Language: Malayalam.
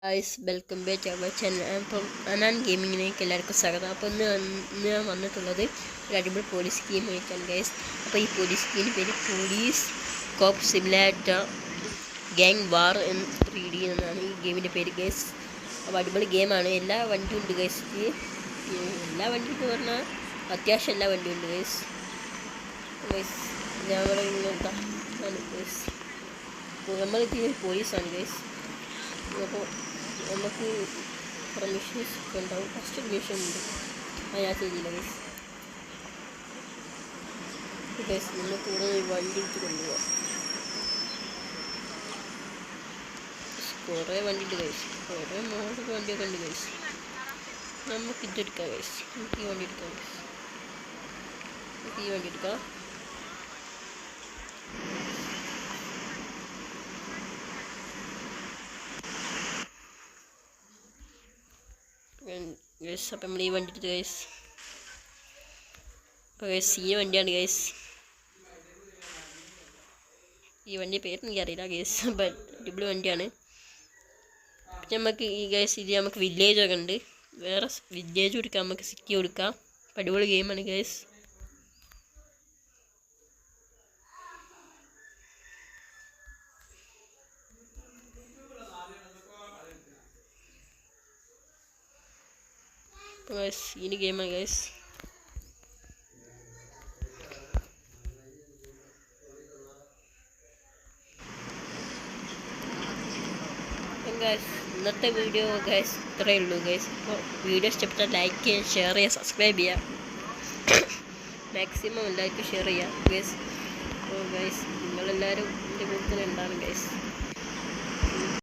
Guys welcome back to our channel. അപ്പം അനാൻ ഗെയിമിങ്ങിലേക്ക് എല്ലാവർക്കും സ്വാഗതം. അപ്പോൾ ഇന്ന് ഞാൻ വന്നിട്ടുള്ളത് ഒരു അടിപൊളി പോലീസ് ഗെയിം ആയിട്ടാണ് ഗൈസ്. അപ്പോൾ ഈ പോലീസ് ഗെയിമിന് പേര് പോലീസ് കോപ്പ് സിമുലേറ്റർ ഗ്യാങ് വാർ 3D എന്നാണ് ഈ ഗെയിമിൻ്റെ പേര് ഗൈസ്. അപ്പോൾ അടിപൊളി ഗെയിമാണ്. എല്ലാ വണ്ടിയും ഉണ്ട് ഗൈസ്. എല്ലാ വണ്ടിയും എന്ന് പറഞ്ഞാൽ അത്യാവശ്യം എല്ലാ വണ്ടിയും ഉണ്ട് ഗൈസ്. ഗൈസ് ഗൈസ് നമ്മളിത് പോലീസാണ് ഗൈസ്. അപ്പോൾ നമുക്ക് കുറേ മിഷൻസ് ഒക്കെ ഉണ്ടാവും. ഫസ്റ്റ് ഒരു മിഷൻ ഉണ്ട്, അത് ഞാൻ ചെയ്തില്ല ഗൈസ്. ഗൈസ് നമ്മൾ കൂടെ വണ്ടി എടുത്ത് കൊണ്ടുപോകാം. കുറേ വണ്ടി ഉണ്ട് ഗൈസ്, കുറേ മോഡൽ വണ്ടിയൊക്കെ ഉണ്ട് ഗൈസ്. നമുക്ക് ഇതെടുക്കാം ഗൈസ്, നമുക്ക് ഈ വണ്ടി എടുക്കാം ഗൈസ്, നമുക്ക് ഈ വണ്ടി എടുക്കാം. ഗൈസ് അപ്പം നമ്മൾ ഈ വണ്ടി എടുത്ത് ഗൈസ്. അപ്പോൾ ഗൈസ് ഈ വണ്ടിയാണ് ഗൈസ്. ഈ വണ്ടി പേര് എനിക്കറിയില്ല ഗൈസ്, ബട്ട് അടിപൊളി വണ്ടിയാണ്. പിന്നെ നമുക്ക് ഈ ഗൈസ് ഇത് നമുക്ക് വില്ലേജ് ഒക്കെ ഉണ്ട്. വേറെ വില്ലേജ് കൊടുക്കാം, നമുക്ക് സിറ്റി കൊടുക്കാം. അടിപൊളി ഗെയിമാണ് ഗൈസ്. ഗൈസ് ഇനി ഗെയിമാണ് ഗൈസ്. ഗൈസ് ഇന്നത്തെ വീഡിയോ ഗൈസ് ഇത്രയേ ഉള്ളൂ ഗൈസ്. അപ്പോൾ വീഡിയോ ഇഷ്ടപ്പെട്ടാൽ ലൈക്ക് ചെയ്യുക, ഷെയർ ചെയ്യുക, സബ്സ്ക്രൈബ് ചെയ്യുക. മാക്സിമം എല്ലാവർക്കും ഷെയർ ചെയ്യുക ഗൈസ്. അപ്പോൾ ഗൈസ് നിങ്ങളെല്ലാവരും എൻ്റെ കൂട്ടത്തിൽ ഉണ്ടാകും ഗൈസ്.